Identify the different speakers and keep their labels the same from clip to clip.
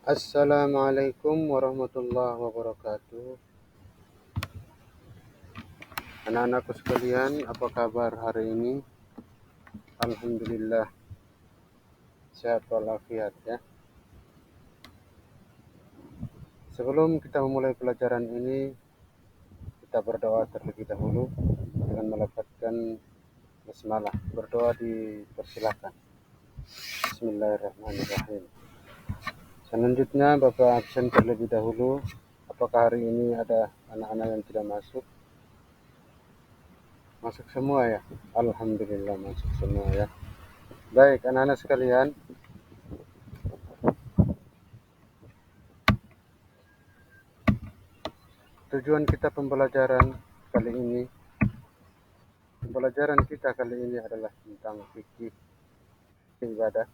Speaker 1: Assalamualaikum warahmatullahi wabarakatuh. Anak-anakku sekalian, apa kabar hari ini? Alhamdulillah, sehat walafiat ya. Sebelum kita memulai pelajaran ini, kita berdoa terlebih dahulu dengan melafazkan basmalah. Berdoa dipersilakan. Bismillahirrahmanirrahim. Selanjutnya, Bapak absen terlebih dahulu. Apakah hari ini ada anak-anak yang tidak masuk? Masuk semua ya? Alhamdulillah masuk semua ya. Baik, anak-anak sekalian, tujuan kita pembelajaran kita kali ini adalah tentang fikih ibadah,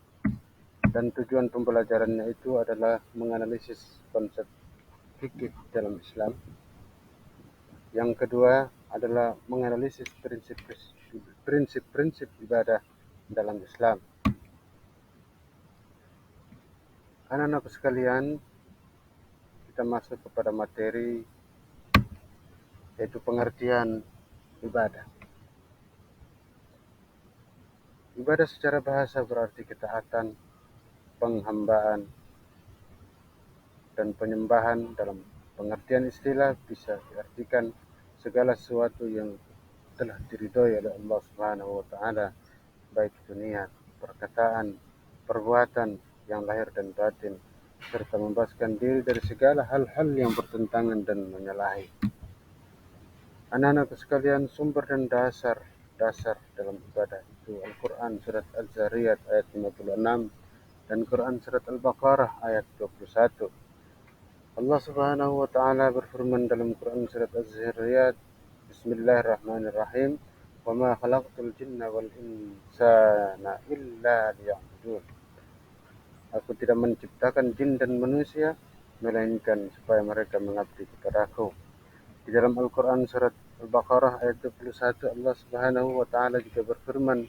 Speaker 1: dan tujuan pembelajarannya itu adalah menganalisis konsep fikih dalam Islam. Yang kedua adalah menganalisis prinsip-prinsip ibadah dalam Islam. Anak-anak sekalian, kita masuk kepada materi, yaitu pengertian ibadah. Ibadah secara bahasa berarti ketaatan, penghambaan, dan penyembahan. Dalam pengertian istilah bisa diartikan segala sesuatu yang telah diridhoi oleh Allah Subhanahu wa taala, baik itu niat, perkataan, perbuatan yang lahir dan batin, serta membebaskan diri dari segala hal-hal yang bertentangan dan menyalahi. Anak-anak sekalian, sumber dan dasar dalam ibadah itu Al-Quran surat Az-Zariyat ayat 56 dan Quran surat Al-Baqarah ayat 21. Allah Subhanahu wa taala berfirman dalam Quran surat Az-Zariyat, Bismillahirrahmanirrahim, "Wa ma khalaqtul jinna wal insana illa liya'budun." Aku tidak menciptakan jin dan manusia melainkan supaya mereka mengabdi kepadaku. Di dalam Al-Quran surat Al-Baqarah ayat 21, Allah Subhanahu wa taala juga berfirman,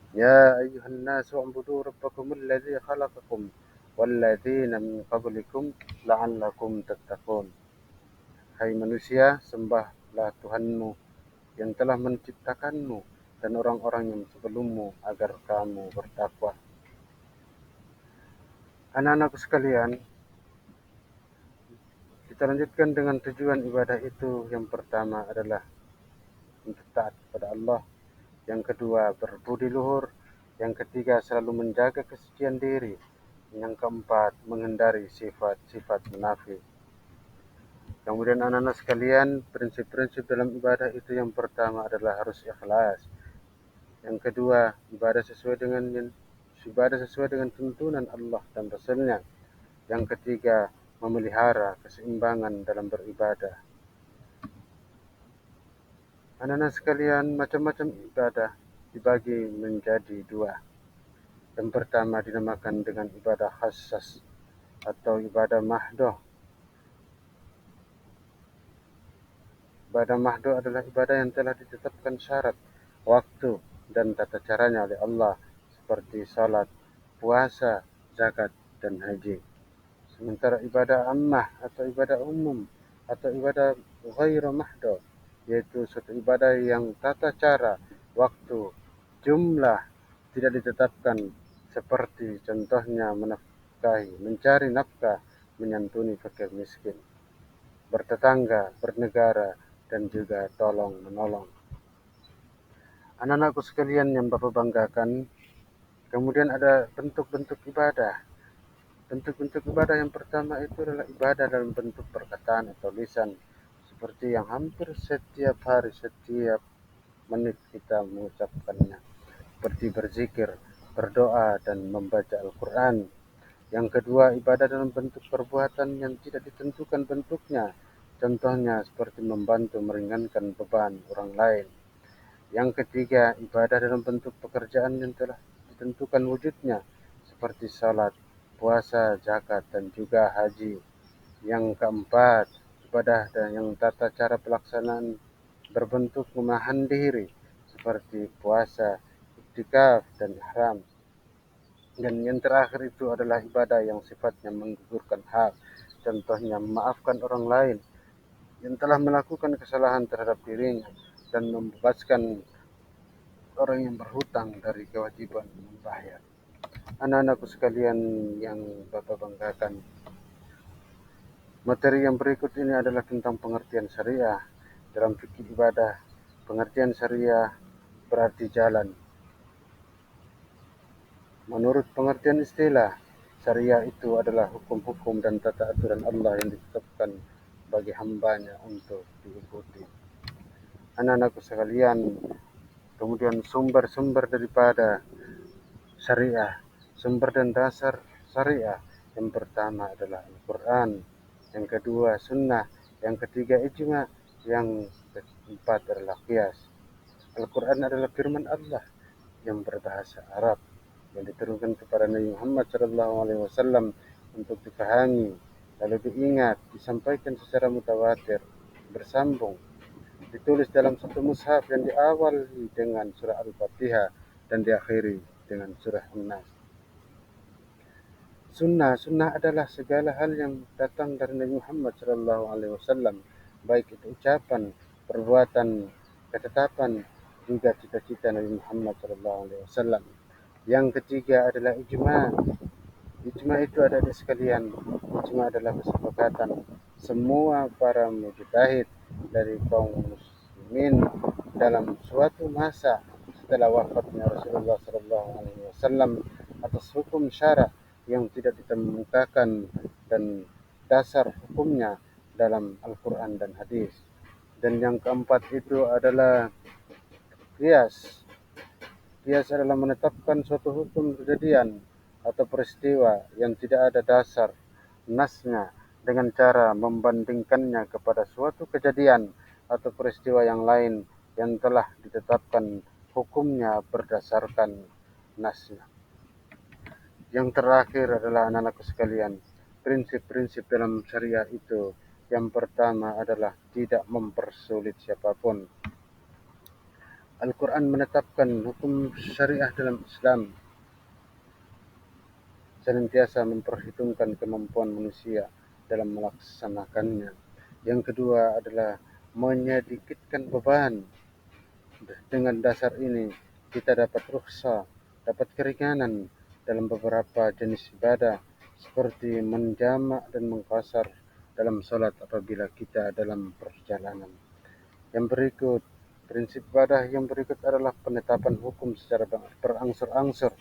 Speaker 1: "Ya ayyuhan nasu u'budu rabbakumul ladzi khalaqakum walladzina min qablikum la'allakum tattaqun." Hai manusia, sembahlah Tuhanmu yang telah menciptakanmu dan orang-orang yang sebelummu agar kamu bertakwa. Anak-anakku sekalian, kita lanjutkan dengan tujuan ibadah itu. Yang pertama adalah untuk taat kepada Allah. Yang kedua, berbudi luhur. Yang ketiga, selalu menjaga kesucian diri. Yang keempat, menghindari sifat-sifat munafik. Kemudian anak-anak sekalian, prinsip-prinsip dalam ibadah itu yang pertama adalah harus ikhlas. Yang kedua, ibadah sesuai dengan tuntunan Allah dan Rasulnya. Yang ketiga, memelihara keseimbangan dalam beribadah. Anak-anak sekalian, macam-macam ibadah dibagi menjadi dua. Yang pertama dinamakan dengan ibadah khassas atau ibadah mahdoh. Ibadah mahdoh adalah ibadah yang telah ditetapkan syarat, waktu, dan tata caranya oleh Allah, seperti salat, puasa, zakat, dan haji. Sementara ibadah ammah atau ibadah umum atau ibadah ghairu mahdoh, yaitu suatu ibadah yang tata cara, waktu, jumlah tidak ditetapkan, seperti contohnya mencari nafkah, menyantuni fakir miskin, bertetangga, bernegara, dan juga tolong menolong. Anak-anakku sekalian yang Bapak banggakan, kemudian ada bentuk-bentuk ibadah. Bentuk-bentuk ibadah yang pertama itu adalah ibadah dalam bentuk perkataan atau lisan, seperti yang hampir setiap hari, setiap menit kita mengucapkannya, seperti berzikir, berdoa, dan membaca Al-Quran. Yang kedua, ibadah dalam bentuk perbuatan yang tidak ditentukan bentuknya, contohnya seperti membantu meringankan beban orang lain. Yang ketiga, ibadah dalam bentuk pekerjaan yang telah ditentukan wujudnya, seperti salat, puasa, zakat, dan juga haji. Yang keempat, ibadah dan yang tata cara pelaksanaan berbentuk menahan diri, seperti puasa, iktikaf, dan ihram. Dan yang terakhir itu adalah ibadah yang sifatnya menggugurkan hak. Contohnya memaafkan orang lain yang telah melakukan kesalahan terhadap dirinya dan membebaskan orang yang berhutang dari kewajiban membayar. Anak-anakku sekalian yang Bapak banggakan, materi yang berikut ini adalah tentang pengertian syariah. Dalam fikih ibadah, pengertian syariah berarti jalan. Menurut pengertian istilah, syariah itu adalah hukum-hukum dan tata aturan Allah yang ditetapkan bagi hambanya untuk diikuti. Anak-anakku sekalian, kemudian sumber-sumber daripada syariah, sumber dan dasar syariah. Yang pertama adalah Al-Quran, yang kedua sunnah, yang ketiga ijma, yang keempat adalah qiyas. Al-Quran adalah firman Allah yang berbahasa Arab yang diturunkan kepada Nabi Muhammad SAW untuk dipahami, lalu diingat, disampaikan secara mutawatir, bersambung, ditulis dalam satu mushaf yang diawali dengan surah Al-Fatihah dan diakhiri dengan surah An-Nas. Sunnah adalah segala hal yang datang dari Nabi Muhammad SAW, baik itu ucapan, perbuatan, ketetapan, juga cita-cita Nabi Muhammad SAW. Yang ketiga adalah ijma. Ijma itu ada di sekalian. Ijma adalah kesepakatan semua para mujtahid dari kaum muslimin dalam suatu masa setelah wafatnya Rasulullah SAW atas hukum syara yang tidak ditemukan dan dasar hukumnya dalam Al-Quran dan hadis. Dan yang keempat itu adalah qiyas. Qiyas adalah menetapkan suatu hukum kejadian atau peristiwa yang tidak ada dasar nasnya dengan cara membandingkannya kepada suatu kejadian atau peristiwa yang lain yang telah ditetapkan hukumnya berdasarkan nasnya. Yang terakhir adalah anak-anakku sekalian, prinsip-prinsip dalam syariah itu. Yang pertama adalah tidak mempersulit siapapun. Al-Quran menetapkan hukum syariah dalam Islam senantiasa memperhitungkan kemampuan manusia dalam melaksanakannya. Yang kedua adalah menyedikitkan beban. Dengan dasar ini, kita dapat rukhsah, dapat keringanan dalam beberapa jenis ibadah, seperti menjamak dan mengqasar dalam salat apabila kita dalam perjalanan. Yang berikut, prinsip ibadah yang berikut adalah penetapan hukum secara berangsur-angsur.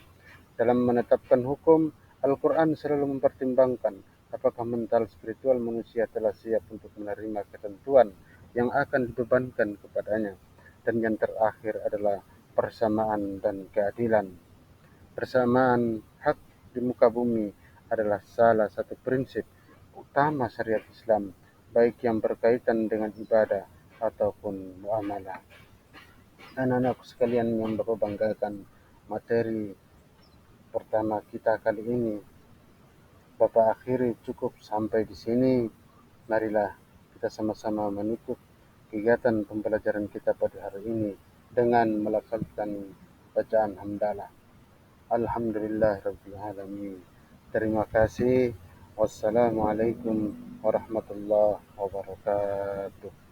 Speaker 1: Dalam menetapkan hukum, Al-Quran selalu mempertimbangkan apakah mental spiritual manusia telah siap untuk menerima ketentuan yang akan dibebankan kepadanya. Dan yang terakhir adalah persamaan dan keadilan. Persamaan hak di muka bumi adalah salah satu prinsip utama syariat Islam, baik yang berkaitan dengan ibadah ataupun muamalah. Anak-anakku sekalian yang Bapak banggakan, materi pertama kita kali ini Bapak akhiri cukup sampai di sini. Marilah kita sama-sama menutup kegiatan pembelajaran kita pada hari ini dengan melakukan bacaan hamdalah. Alhamdulillahirabbil alamin. Terima kasih. Wassalamualaikum warahmatullahi wabarakatuh.